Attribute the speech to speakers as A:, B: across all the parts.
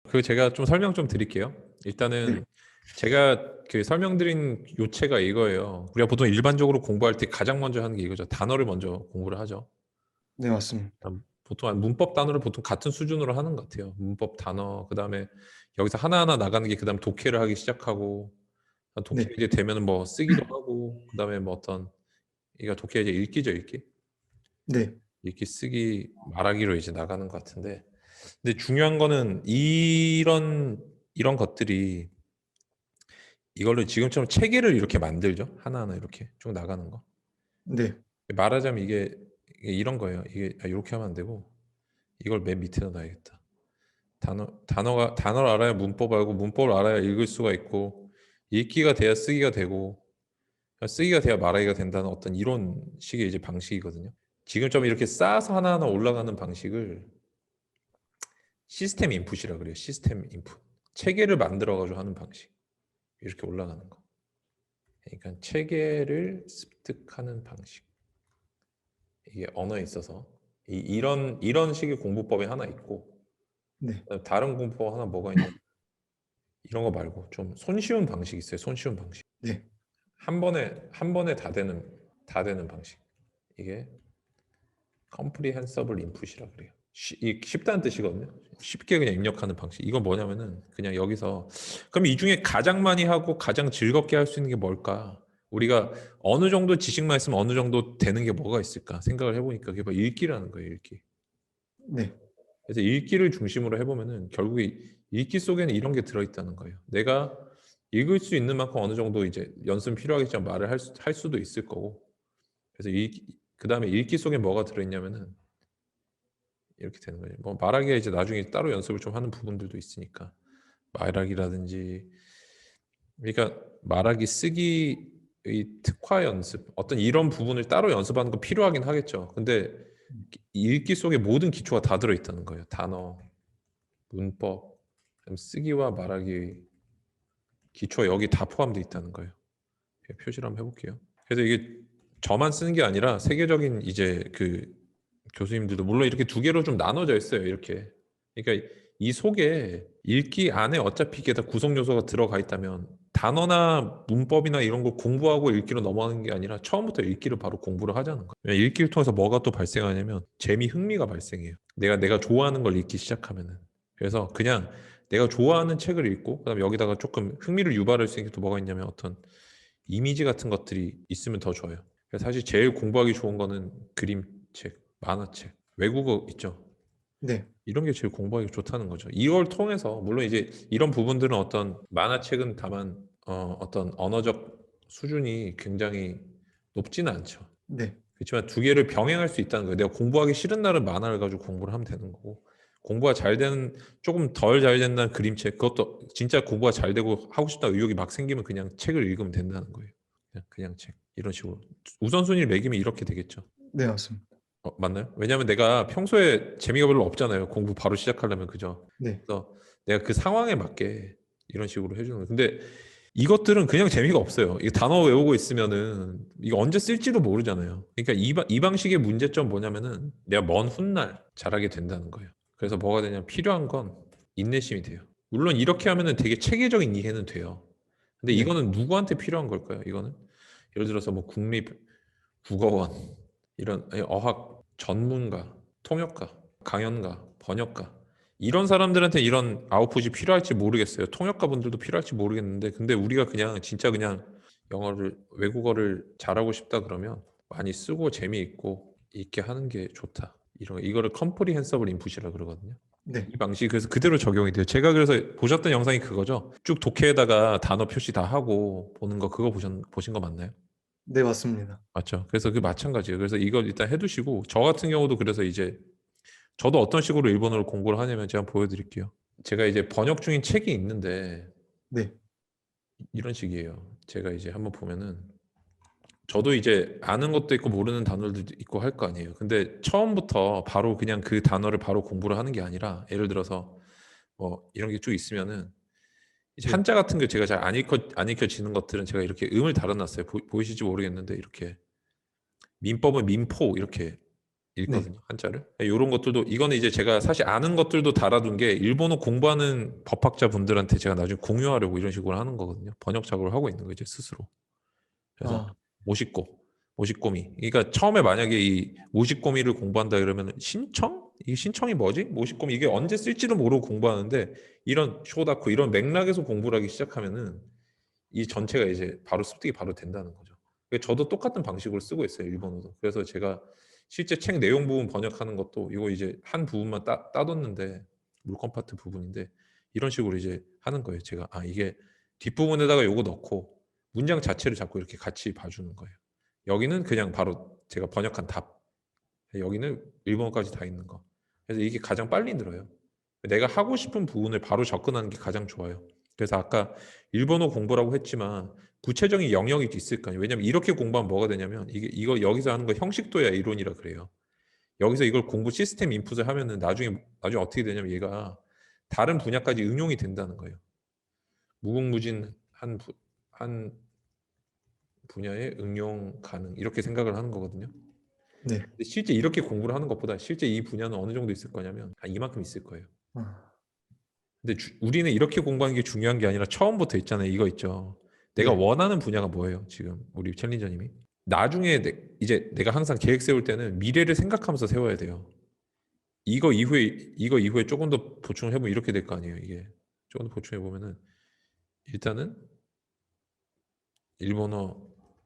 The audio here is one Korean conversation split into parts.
A: 그 제가 좀 설명 좀 드릴게요. 일단은
B: 네,
A: 제가 그 설명드린 요체가 이거예요. 우리가 보통 일반적으로 공부할 때 가장 먼저 하는 게 이거죠. 단어를 먼저 공부를 하죠.
B: 네, 맞습니다.
A: 보통 문법 단어를 보통 같은 수준으로 하는 것 같아요. 문법 단어, 그 다음에 여기서 하나하나 나가는 게 그 다음 독해를 하기 시작하고, 독해
B: 네,
A: 이제 되면 뭐 쓰기도 하고, 그 다음에 뭐 어떤, 이거 독해 이제 읽기죠, 읽기.
B: 네,
A: 읽기, 쓰기, 말하기로 이제 나가는 것 같은데, 근데 중요한 거는 이런 것들이 이걸로 지금처럼 체계를 이렇게 만들죠. 하나하나 이렇게 쭉 나가는 거.
B: 네,
A: 말하자면 이게 이런 거예요. 이게 이렇게 하면 안 되고 이걸 맨 밑에다 놔야겠다. 단어를 알아야 문법 알고 문법을 알아야 읽을 수가 있고 읽기가 돼야 쓰기가 되고 쓰기가 돼야 말하기가 된다는 어떤 이런 식의 이제 방식이거든요. 지금처럼 이렇게 쌓아서 하나하나 올라가는 방식을 시스템 인풋이라 그래요. 시스템 인풋. 체계를 만들어 가지고 하는 방식. 이렇게 올라가는 거. 그러니까 체계를 습득하는 방식. 이게 언어에 있어서 이런 식의 공부법이 하나 있고
B: 네,
A: 다른 공부법 하나 뭐가 있냐? 이런 거 말고 좀 손쉬운 방식이 있어요. 손쉬운 방식.
B: 네,
A: 한 번에 다 되는 방식. 이게 comprehensible input이라 그래요. 쉽다는 뜻이거든요. 쉽게 그냥 입력하는 방식. 이건 뭐냐면은 그냥 여기서 그럼 이 중에 가장 많이 하고 가장 즐겁게 할 수 있는 게 뭘까? 우리가 어느 정도 지식만 있으면 어느 정도 되는 게 뭐가 있을까? 생각을 해보니까 그게 바로 읽기라는 거예요. 읽기.
B: 네,
A: 그래서 읽기를 중심으로 해보면은 결국에 읽기 속에는 이런 게 들어있다는 거예요. 내가 읽을 수 있는 만큼 어느 정도 이제 연습 필요하겠지만 말을 할 수도 있을 거고. 그래서 그 다음에 읽기 속에 뭐가 들어있냐면은 이렇게 되는 거예요. 뭐 말하기가 이제 나중에 따로 연습을 좀 하는 부분들도 있으니까 말하기라든지 그러니까 말하기 쓰기의 특화 연습 어떤 이런 부분을 따로 연습하는 거 필요하긴 하겠죠. 근데 읽기 속에 모든 기초가 다 들어있다는 거예요. 단어, 문법, 쓰기와 말하기 기초 여기 다 포함되어 있다는 거예요. 표시를 한번 해볼게요. 그래서 이게 저만 쓰는 게 아니라 세계적인 이제 그 교수님들도 물론 이렇게 두 개로 좀 나눠져 있어요. 이렇게. 그러니까 이 속에 읽기 안에 어차피 이게 다 구성 요소가 들어가 있다면 단어나 문법이나 이런 걸 공부하고 읽기로 넘어가는 게 아니라 처음부터 읽기를 바로 공부를 하자는 거예요. 왜냐면 읽기를 통해서 뭐가 또 발생하냐면 흥미가 발생해요. 내가 좋아하는 걸 읽기 시작하면은. 그래서 그냥 내가 좋아하는 책을 읽고 그다음에 여기다가 조금 흥미를 유발할 수 있는 게 또 뭐가 있냐면 어떤 이미지 같은 것들이 있으면 더 좋아요. 그래서 사실 제일 공부하기 좋은 거는 그림책, 만화책, 외국어 있죠.
B: 네,
A: 이런 게 제일 공부하기 좋다는 거죠. 이걸 통해서 물론 이제 이런 부분들은 어떤 만화책은 다만 어떤 언어적 수준이 굉장히 높지는 않죠.
B: 네,
A: 그렇지만 두 개를 병행할 수 있다는 거예요. 내가 공부하기 싫은 날은 만화를 가지고 공부를 하면 되는 거고 공부가 잘 되는 조금 덜 잘 된다는 그림책 그것도 진짜 공부가 잘 되고 하고 싶다 의욕이 막 생기면 그냥 책을 읽으면 된다는 거예요. 그냥 책 이런 식으로 우선순위를 매기면 이렇게 되겠죠.
B: 네, 맞습니다.
A: 맞나요? 왜냐하면 내가 평소에 재미가 별로 없잖아요. 공부 바로 시작하려면 그죠?
B: 네,
A: 그래서 내가 그 상황에 맞게 이런 식으로 해주는 거예요. 근데 이것들은 그냥 재미가 없어요. 이 단어 외우고 있으면은 이거 언제 쓸지도 모르잖아요. 그러니까 이 방식의 문제점 뭐냐면은 내가 먼 훗날 잘하게 된다는 거예요. 그래서 뭐가 되냐면 필요한 건 인내심이 돼요. 물론 이렇게 하면은 되게 체계적인 이해는 돼요. 근데
B: 네,
A: 이거는 누구한테 필요한 걸까요? 이거는 예를 들어서 뭐 국립국어원 이런 어학 전문가, 통역가, 강연가, 번역가 이런 사람들한테 이런 아웃풋이 필요할지 모르겠어요. 통역가 분들도 필요할지 모르겠는데 근데 우리가 그냥 진짜 그냥 외국어를 잘하고 싶다 그러면 많이 쓰고 재미있고 있게 하는 게 좋다. 이거를 컴프리헨서블 인풋이라 그러거든요.
B: 네,
A: 이 방식이 그래서 그대로 적용이 돼요. 제가 그래서 보셨던 영상이 그거죠. 쭉 독해에다가 단어 표시 다 하고 보는 거 그거 보신 거 맞나요?
B: 네, 맞습니다.
A: 맞죠. 그래서 그 마찬가지예요. 그래서 이걸 일단 해두시고 저 같은 경우도 그래서 이제 저도 어떤 식으로 일본어를 공부를 하냐면 제가 한번 보여드릴게요. 제가 이제 번역 중인 책이 있는데
B: 네,
A: 이런 식이에요. 제가 이제 한번 보면은 저도 이제 아는 것도 있고 모르는 단어들도 있고 할 거 아니에요. 근데 처음부터 바로 그냥 그 단어를 바로 공부를 하는 게 아니라 예를 들어서 뭐 이런 게 쭉 있으면은 이제
B: 네,
A: 한자 같은 게 제가 잘 안 읽혀지는 것들은 제가 이렇게 음을 달아놨어요. 보이실지 모르겠는데 이렇게 민법은 민포 이렇게
B: 네.
A: 읽거든요. 한자를. 이런 것들도 이거는 이제 제가 사실 아는 것들도 달아둔 게 일본어 공부하는 법학자 분들한테 제가 나중에 공유하려고 이런 식으로 하는 거거든요. 번역 작업을 하고 있는 거죠, 스스로. 그래서
B: 아,
A: 모시꼬, 모시꼬미. 그러니까 처음에 만약에 이 모시꼬미를 공부한다 그러면 신청? 이 신청이 뭐지? 모시꼬미 이게 언제 쓸지도 모르고 공부하는데 이런 쇼다쿠 이런 맥락에서 공부를 하기 시작하면은 이 전체가 이제 바로 습득이 바로 된다는 거죠. 그러니까 저도 똑같은 방식으로 쓰고 있어요, 일본어도. 그래서 제가 실제 책 내용 부분 번역하는 것도 이거 이제 한 부분만 따뒀는데 물건 파트 부분인데 이런 식으로 이제 하는 거예요. 제가 이게 뒷부분에다가 요거 넣고 문장 자체를 자꾸 이렇게 같이 봐주는 거예요. 여기는 그냥 바로 제가 번역한 답. 여기는 일본어까지 다 있는 거. 그래서 이게 가장 빨리 늘어요. 내가 하고 싶은 부분을 바로 접근하는 게 가장 좋아요. 그래서 아까 일본어 공부라고 했지만 구체적인 영역이 있을 거 아니에요. 왜냐면 이렇게 공부하면 뭐가 되냐면 이거 여기서 하는 거 형식도야 이론이라 그래요. 여기서 이걸 공부 시스템 인풋을 하면은 나중에 어떻게 되냐면 얘가 다른 분야까지 응용이 된다는 거예요. 무궁무진 한 분야에 응용 가능 이렇게 생각을 하는 거거든요.
B: 네.
A: 근데 실제 이렇게 공부를 하는 것보다 실제 이 분야는 어느 정도 있을 거냐면 이만큼 있을 거예요.
B: 아,
A: 근데 우리는 이렇게 공부하는 게 중요한 게 아니라 처음부터 있잖아요. 이거 있죠. 내가
B: 네.
A: 원하는 분야가 뭐예요? 지금 우리 챌린저님이. 나중에 이제 내가 항상 계획 세울 때는 미래를 생각하면서 세워야 돼요. 이거 이후에 조금 더 보충을 해보면 이렇게 될 거 아니에요. 이게 조금 더 보충해 보면은 일단은 일본어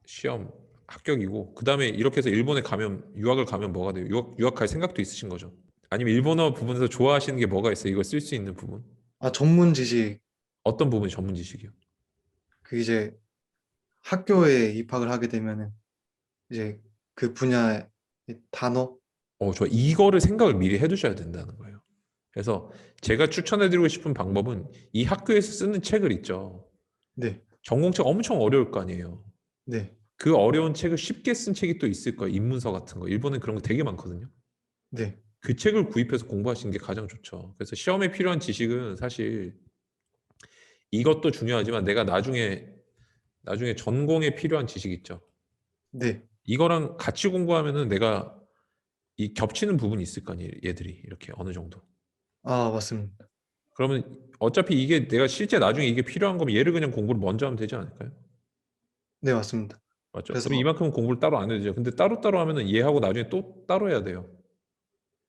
A: 시험 합격이고 그 다음에 이렇게 해서 일본에 가면 유학을 가면 뭐가 돼요? 유학할 생각도 있으신 거죠? 아니면 일본어 부분에서 좋아하시는 게 뭐가 있어요? 이걸 쓸 수 있는 부분?
B: 전문 지식,
A: 어떤 부분이 전문 지식이요?
B: 그 이제 학교에 입학을 하게 되면은 이제 그 분야의 단어,
A: 저 이거를 생각을 미리 해두셔야 된다는 거예요. 그래서 제가 추천해드리고 싶은 방법은 이 학교에서 쓰는 책을 있죠.
B: 네.
A: 전공책 엄청 어려울 거 아니에요.
B: 네.
A: 그 어려운 책을 쉽게 쓴 책이 또 있을 거예요. 입문서 같은 거. 일본에 그런 거 되게 많거든요.
B: 네.
A: 그 책을 구입해서 공부하시는 게 가장 좋죠. 그래서 시험에 필요한 지식은 사실 이것도 중요하지만 내가 나중에 전공에 필요한 지식 있죠.
B: 네.
A: 이거랑 같이 공부하면은 내가 이 겹치는 부분이 있을 거 아니에요. 얘들이 이렇게 어느 정도.
B: 맞습니다.
A: 그러면 어차피 이게 내가 실제 나중에 이게 필요한 거면 얘를 그냥 공부를 먼저 하면 되지 않을까요?
B: 네, 맞습니다.
A: 맞죠?
B: 그래서
A: 그럼 이만큼은 공부를 따로 안 해도 되죠. 근데 따로따로 하면은 얘하고 나중에 또 따로 해야 돼요.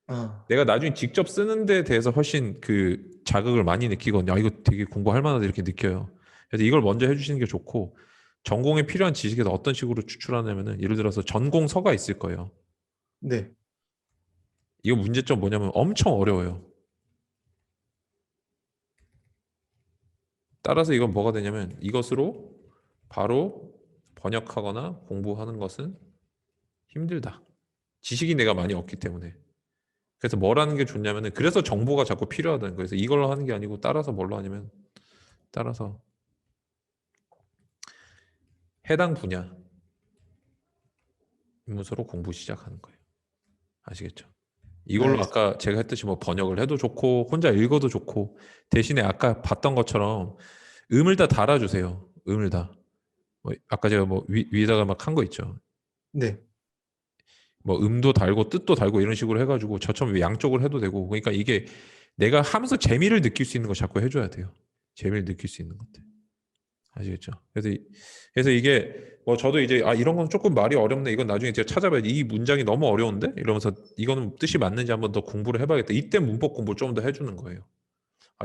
B: 아,
A: 내가 나중에 직접 쓰는 데 대해서 훨씬 그 자극을 많이 느끼거든요. 이거 되게 공부할 만하다 이렇게 느껴요. 그래서 이걸 먼저 해주시는 게 좋고 전공에 필요한 지식에서 어떤 식으로 추출하냐면은 예를 들어서 전공서가 있을 거예요.
B: 네.
A: 이거 문제점 뭐냐면 엄청 어려워요. 따라서 이건 뭐가 되냐면 이것으로 바로 번역하거나 공부하는 것은 힘들다. 지식이 내가 많이 없기 때문에. 그래서 뭘 하는 게 좋냐면은 그래서 정보가 자꾸 필요하다는 거예요. 그래서 이걸로 하는 게 아니고 따라서 뭘로 하냐면 따라서 해당 분야 문서로 공부 시작하는 거예요. 아시겠죠?
B: 네,
A: 이걸로 아까 제가 했듯이 뭐 번역을 해도 좋고 혼자 읽어도 좋고 대신에 아까 봤던 것처럼 음을 다 달아주세요. 음을 다. 뭐 아까 제가 뭐 위에다가 막 한 거 있죠.
B: 네.
A: 뭐 음도 달고 뜻도 달고 이런 식으로 해가지고 저처럼 양쪽을 해도 되고 그러니까 이게 내가 하면서 재미를 느낄 수 있는 거 자꾸 해줘야 돼요. 재미를 느낄 수 있는 것들. 아시겠죠? 그래서 이게 뭐 저도 이제 이런 건 조금 말이 어렵네. 이건 나중에 제가 찾아봐야지. 이 문장이 너무 어려운데 이러면서 이거는 뜻이 맞는지 한번 더 공부를 해봐야겠다. 이때 문법 공부 좀 더 해주는 거예요.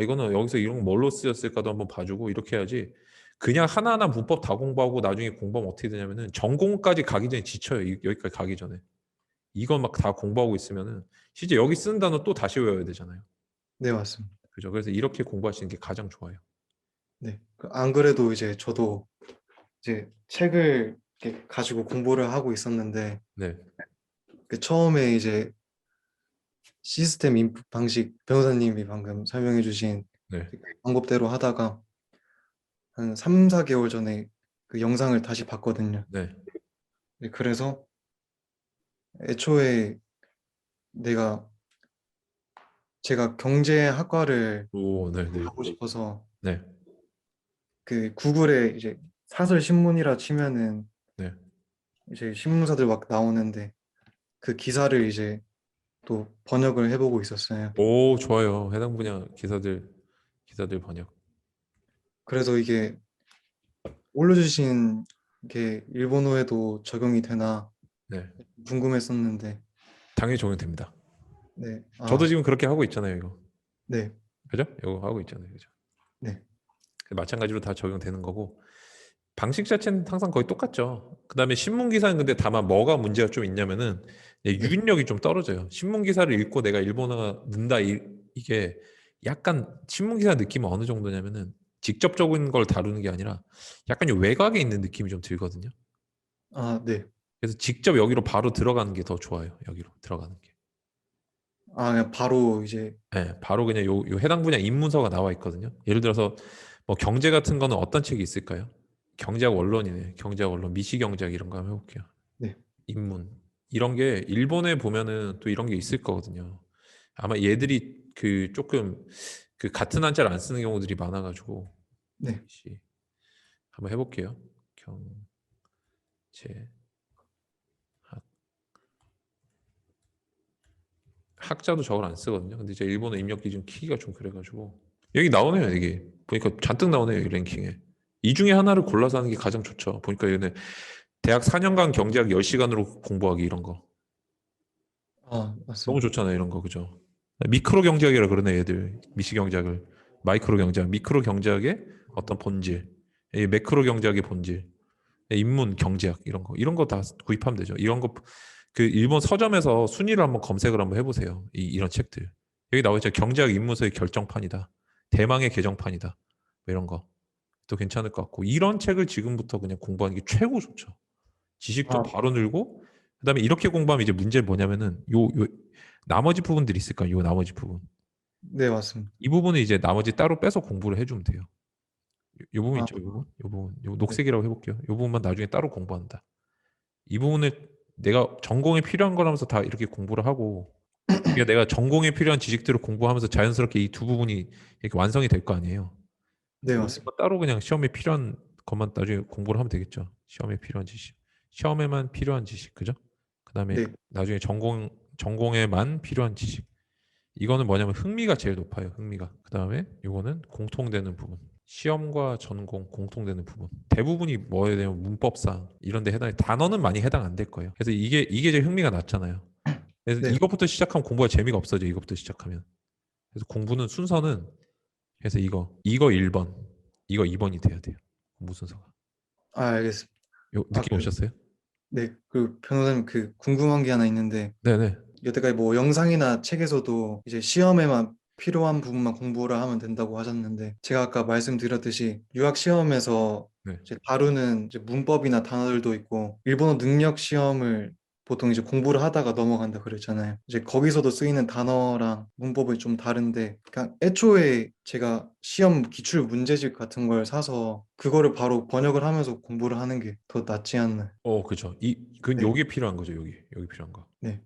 A: 이거는 여기서 이런 거 뭘로 쓰였을까도 한번 봐주고 이렇게 해야지. 그냥 하나하나 문법 다 공부하고 나중에 공부하면 어떻게 되냐면은 전공까지 가기 전에 지쳐요. 여기까지 가기 전에. 이거 막 다 공부하고 있으면은 실제 여기 쓰는 단어 또 다시 외워야 되잖아요.
B: 네, 맞습니다.
A: 그죠? 그래서 이렇게 공부하시는 게 가장 좋아요.
B: 네. 안 그래도 이제 저도 이제 책을 이렇게 가지고 공부를 하고 있었는데
A: 네,
B: 그 처음에 이제 시스템 인풋 방식 변호사님이 방금 설명해 주신
A: 네,
B: 그 방법대로 하다가 한 3, 4개월 전에 그 영상을 다시 봤거든요.
A: 네.
B: 네, 그래서 애초에 내가 제가 경제학과를
A: 오, 네, 네,
B: 가고 싶어서
A: 네,
B: 그 구글에 이제 사설 신문이라 치면은
A: 네,
B: 이제 신문사들 막 나오는데 그 기사를 이제 또 번역을 해보고 있었어요.
A: 오, 좋아요. 해당 분야 기사들 번역.
B: 그래서 이게 올려주신 게 일본어에도 적용이 되나
A: 네,
B: 궁금했었는데,
A: 당연히 적용됩니다.
B: 네,
A: 저도 지금 그렇게 하고 있잖아요, 이거.
B: 네,
A: 그죠? 이거 하고 있잖아요, 그죠?
B: 네,
A: 마찬가지로 다 적용되는 거고 방식 자체는 항상 거의 똑같죠. 그다음에 신문 기사는 근데 다만 뭐가 문제가 좀 있냐면은
B: 네.
A: 유인력이 좀 떨어져요. 신문 기사를 읽고 내가 일본어가 는다 이게 약간 신문 기사 느낌은 어느 정도냐면은 직접적인 걸 다루는 게 아니라 약간 요 외곽에 있는 느낌이 좀 들거든요.
B: 네.
A: 그래서 직접 여기로 바로 들어가는 게 더 좋아요. 여기로 들어가는 게.
B: 그냥 바로 이제,
A: 네, 바로 그냥 요 해당 분야 입문서가 나와 있거든요. 예를 들어서 뭐 경제 같은 거는 어떤 책이 있을까요? 경제학 원론이네. 경제학 원론, 미시경제학 이런 거 한번 해볼게요.
B: 네,
A: 입문 이런 게 일본에 보면은 또 이런 게 있을 거거든요. 아마 얘들이 그 조금 그 같은 한자를 안 쓰는 경우들이 많아가지고
B: 네.
A: 한번 해볼게요. 경제학 학자도 저걸 안 쓰거든요. 근데 이제 일본어 입력 기준 키가 좀 그래가지고 여기 나오네요. 이게 보니까 잔뜩 나오네요. 이 랭킹에 이 중에 하나를 골라서 하는 게 가장 좋죠. 보니까 얘네 대학 4년간 경제학 10시간으로 공부하기 이런 거 너무
B: 맞습니다.
A: 좋잖아요. 이런 거 그죠? 미크로 경제학이라 그러네 얘들. 미시 경제학을 마이크로 경제학, 미크로 경제학의 어떤 본질, 이 매크로 경제학의 본질, 인문 경제학 이런 거 다 구입하면 되죠. 이런 거 그 일본 서점에서 순위를 한번 검색을 한번 해보세요. 이런 책들 여기 나와 있죠. 경제학 입문서의 결정판이다, 대망의 개정판이다, 뭐 이런 거 또 괜찮을 것 같고 이런 책을 지금부터 그냥 공부하는 게 최고 좋죠. 지식도
B: 아,
A: 바로 늘고 그다음에 이렇게 공부하면 이제 문제 뭐냐면은 요 나머지 부분들이 있을까? 요 나머지 부분.
B: 네, 맞습니다.
A: 이 부분은 이제 나머지 따로 빼서 공부를 해주면 돼요. 요 부분
B: 아,
A: 있죠, 요 부분. 요 부분. 요
B: 네,
A: 녹색이라고 해볼게요. 요 부분만 나중에 따로 공부한다. 이 부분을 내가 전공에 필요한 거라면서 다 이렇게 공부를 하고 그러니까 내가 전공에 필요한 지식들을 공부하면서 자연스럽게 이 두 부분이 이렇게 완성이 될 거 아니에요.
B: 네,
A: 요
B: 맞습니다.
A: 부분만 따로 그냥 시험에 필요한 것만 나중에 공부를 하면 되겠죠. 시험에 필요한 지식. 시험에만 필요한 지식, 그죠? 그다음에
B: 네,
A: 나중에 전공에만 필요한 지식. 이거는 뭐냐면 흥미가 제일 높아요. 흥미가. 그다음에 이거는 공통되는 부분. 시험과 전공 공통되는 부분. 대부분이 뭐에 대한 문법상 이런 데 해당해. 단어는 많이 해당 안 될 거예요. 그래서 이게 제일 흥미가 낮잖아요. 그래서
B: 네.
A: 이것부터 시작하면 공부가 재미가 없어져. 이것부터 시작하면. 그래서 공부는 순서는 그래서 이거 1번, 이거 2번이 돼야 돼요. 공부 순서가.
B: 알겠습니다.
A: 요 느낌
B: 그,
A: 오셨어요?
B: 네, 그 변호사님 궁금한 게 하나 있는데,
A: 네네.
B: 여태까지 뭐 영상이나 책에서도 이제 시험에만 필요한 부분만 공부를 하면 된다고 하셨는데, 제가 아까 말씀드렸듯이 유학 시험에서
A: 네.
B: 이제 다루는 이제 문법이나 단어들도 있고, 일본어 능력 시험을 보통 이제 공부를 하다가 넘어간다 그랬잖아요. 이제 거기서도 쓰이는 단어랑 문법이 좀 다른데, 그냥 애초에 제가 시험 기출 문제집 같은 걸 사서 그거를 바로 번역을 하면서 공부를 하는 게 더 낫지 않나.
A: 그죠.
B: 네,
A: 요게 필요한 거죠. 여기 필요한 거.
B: 네.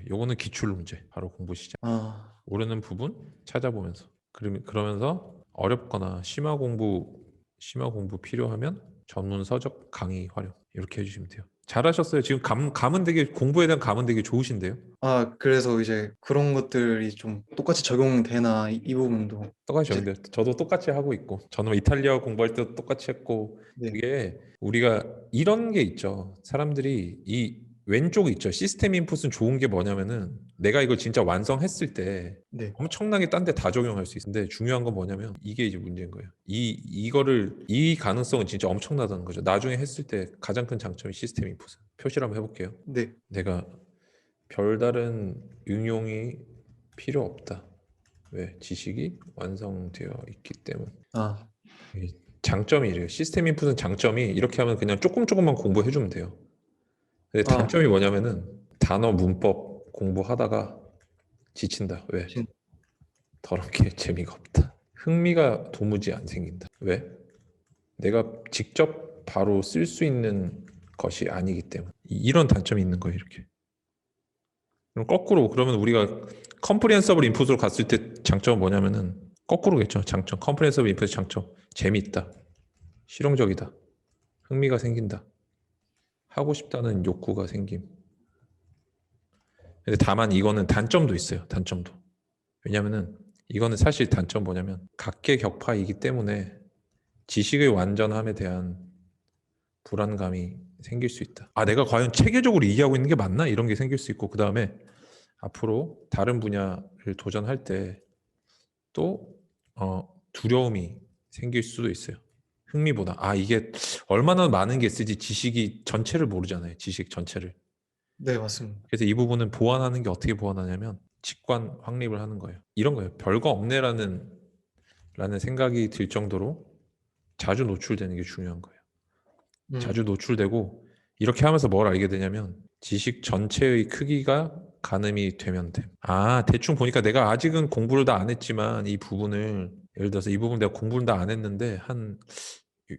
A: 요거는 기출 문제. 바로 공부 시작.
B: 아,
A: 모르는 부분 찾아보면서 그러면서 어렵거나 심화 공부 필요하면 전문 서적 강의 활용 이렇게 해주시면 돼요. 잘하셨어요. 지금 감은 되게 공부에 대한 감은 되게 좋으신데요.
B: 그래서 이제 그런 것들이 좀 똑같이 적용되나 이 부분도
A: 똑같이
B: 이제
A: 근데 저도 똑같이 하고 있고 저는 이탈리아 공부할 때도 똑같이 했고
B: 네,
A: 그게 우리가 이런 게 있죠. 사람들이 이 왼쪽 있죠. 시스템 인풋은 좋은 게 뭐냐면은 내가 이걸 진짜 완성했을 때
B: 네,
A: 엄청나게 딴 데 다 적용할 수 있는데 중요한 건 뭐냐면 이게 이제 문제인 거예요. 이 가능성은 진짜 엄청나다는 거죠. 나중에 했을 때 가장 큰 장점이 시스템 인풋은 표시를 한번 해볼게요.
B: 네,
A: 내가 별다른 응용이 필요 없다. 왜? 지식이 완성되어 있기 때문.
B: 아,
A: 이 장점이 이래요. 시스템 인풋은 장점이 이렇게 하면 그냥 조금만 공부해주면 돼요. 근데
B: 아,
A: 단점이 뭐냐면은 단어 문법 공부하다가 지친다. 왜?
B: 진,
A: 더럽게 재미가 없다. 흥미가 도무지 안 생긴다. 왜? 내가 직접 바로 쓸 수 있는 것이 아니기 때문에 이런 단점이 있는 거예요. 이렇게. 그럼 거꾸로 그러면 우리가 컴프리hen서블 인풋으로 갔을 때 장점은 뭐냐면은 거꾸로겠죠. 장점 컴프리hen서블 인풋의 장점 재미있다, 실용적이다, 흥미가 생긴다, 하고 싶다는 욕구가 생김. 근데 다만 이거는 단점도 있어요. 단점도. 왜냐면은 이거는 사실 단점 뭐냐면 각계격파이기 때문에 지식의 완전함에 대한 불안감이 생길 수 있다. 아, 내가 과연 체계적으로 이해하고 있는 게 맞나? 이런 게 생길 수 있고, 그 다음에 앞으로 다른 분야를 도전할 때 또 두려움이 생길 수도 있어요. 흥미보다. 아, 이게 얼마나 많은 게 쓰지 지식이 전체를 모르잖아요. 지식 전체를.
B: 네, 맞습니다.
A: 그래서 이 부분은 보완하는 게 어떻게 보완하냐면 직관 확립을 하는 거예요. 이런 거예요. 별거 없네라는 생각이 들 정도로 자주 노출되는 게 중요한 거예요. 자주 노출되고 이렇게 하면서 뭘 알게 되냐면 지식 전체의 크기가 가늠이 되면 돼. 아, 대충 보니까 내가 아직은 공부를 다 안 했지만 이 부분을 예를 들어서 이 부분 내가 공부를 다 안 했는데 한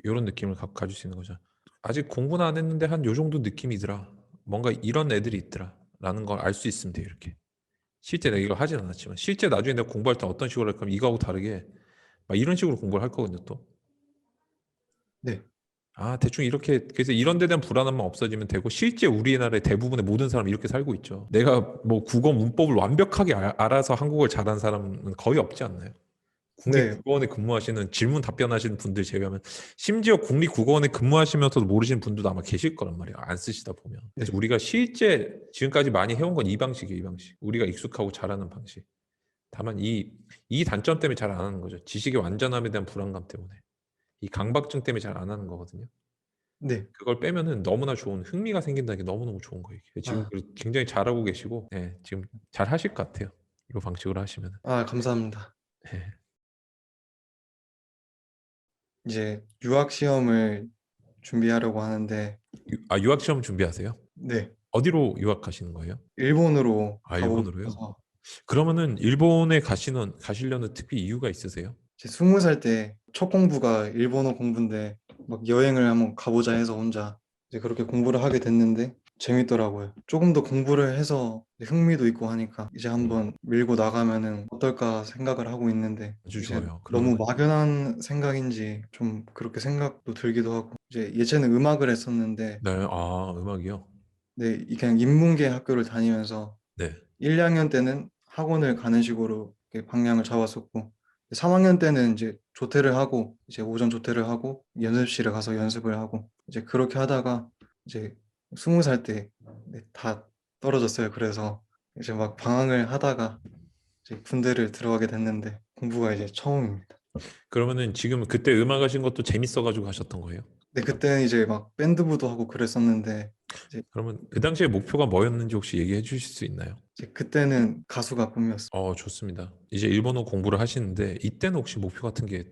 A: 이런 느낌을 가질 수 있는 거죠. 아직 공부는 안 했는데 한 요 정도 느낌이더라. 뭔가 이런 애들이 있더라. 라는 걸 알 수 있으면 돼요, 이렇게. 실제 내가 이걸 하진 않았지만 실제 나중에 내가 공부할 때 어떤 식으로 할 거면 이거하고 다르게 막 이런 식으로 공부를 할 거거든요, 또.
B: 네.
A: 아, 대충 이렇게 그래서 이런 데 대한 불안함만 없어지면 되고 실제 우리나라의 대부분의 모든 사람이 이렇게 살고 있죠. 내가 뭐 국어 문법을 완벽하게 알아서 한국어를 잘하는 사람은 거의 없지 않나요?
B: 네.
A: 국립국어원에 근무하시는 질문 답변하시는 분들 제외하면 심지어 국립국어원에 근무하시면서도 모르시는 분들도 아마 계실 거란 말이에요. 안 쓰시다 보면. 그래서
B: 네.
A: 우리가 실제 지금까지 많이 해온 건 이 방식이에요. 이 방식. 우리가 익숙하고 잘하는 방식. 다만 이 단점 때문에 잘 안 하는 거죠. 지식의 완전함에 대한 불안감 때문에. 이 강박증 때문에 잘 안 하는 거거든요.
B: 네.
A: 그걸 빼면은 너무나 좋은 흥미가 생긴다는 게 너무너무 좋은 거예요. 지금
B: 아,
A: 굉장히 잘하고 계시고, 네, 지금 잘 하실 것 같아요. 이 방식으로 하시면은.
B: 감사합니다.
A: 네.
B: 이제 유학 시험을 준비하려고 하는데,
A: 유학 시험 준비하세요?
B: 네.
A: 어디로 유학하시는 거예요?
B: 일본으로
A: 아,
B: 가보고
A: 일본으로요?
B: 싶어서
A: 그러면은 일본에 가시려는 특별히 이유가 있으세요?
B: 제 20살 때 첫 공부가 일본어 공부인데 막 여행을 한번 가보자 해서 혼자 이제 그렇게 공부를 하게 됐는데 재밌더라고요. 조금 더 공부를 해서 흥미도 있고 하니까 이제 한번 밀고 나가면은 어떨까 생각을 하고 있는데
A: 아주
B: 이제
A: 좋아요.
B: 너무
A: 그러면은
B: 막연한 생각인지 좀 그렇게 생각도 들기도 하고 이제 예체능 음악을 했었는데
A: 네, 아, 음악이요?
B: 네, 그냥 인문계 학교를 다니면서
A: 네.
B: 1, 2학년 때는 학원을 가는 식으로 이렇게 방향을 잡았었고 3학년 때는 이제 조퇴를 하고 이제 오전 조퇴를 하고 연습실에 가서 연습을 하고 이제 그렇게 하다가 이제 20살 때 다 떨어졌어요. 그래서 이제 막 방황을 하다가 이제 군대를 들어가게 됐는데 공부가 이제 처음입니다.
A: 그러면은 지금 그때 음악 하신 것도 재밌어가지고 하셨던 거예요?
B: 근데 그때는 이제 막 밴드부도 하고 그랬었는데 이제,
A: 그러면 그 당시에 목표가 뭐였는지 혹시 얘기해 주실 수 있나요?
B: 이제 그때는 가수가 꿈이었어요.
A: 좋습니다. 이제 일본어 공부를 하시는데 이때는 혹시 목표 같은 게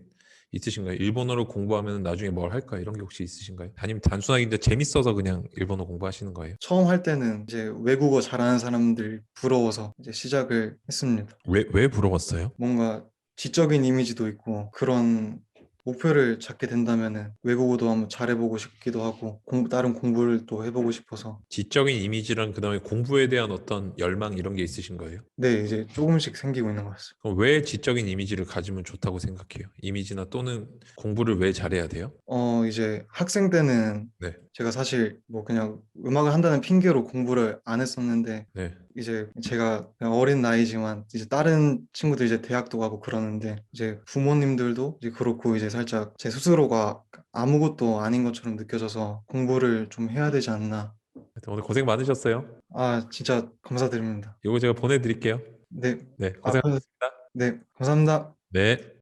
A: 있으신가요? 일본어를 공부하면 나중에 뭘 할까 이런 게 혹시 있으신가요? 아니면 단순하게 이제 재밌어서 그냥 일본어 공부하시는 거예요?
B: 처음 할 때는 이제 외국어 잘하는 사람들 부러워서 이제 시작을 했습니다.
A: 왜 부러웠어요?
B: 뭔가 지적인 이미지도 있고 그런 목표를 잡게 된다면은 외국어도 한번 잘해보고 싶기도 하고 다른 공부를 또 해보고 싶어서
A: 지적인 이미지랑 그다음에 공부에 대한 어떤 열망 이런 게 있으신 거예요?
B: 네, 이제 조금씩 생기고 있는 것 같습니다.
A: 그럼 왜 지적인 이미지를 가지면 좋다고 생각해요? 이미지나 또는 공부를 왜 잘해야 돼요?
B: 이제 학생 때는
A: 네,
B: 제가 사실 뭐 그냥 음악을 한다는 핑계로 공부를 안 했었는데
A: 네.
B: 이제 제가 그냥 어린 나이지만 이제 다른 친구들 이제 대학도 가고 그러는데 이제 부모님들도 이제 그렇고 이제 살짝 제 스스로가 아무것도 아닌 것처럼 느껴져서 공부를 좀 해야 되지 않나.
A: 하여튼 오늘 고생 많으셨어요.
B: 진짜 감사드립니다.
A: 이거 제가 보내드릴게요.
B: 네.
A: 네,
B: 아,
A: 고생하셨습니다.
B: 네, 감사합니다.
A: 네.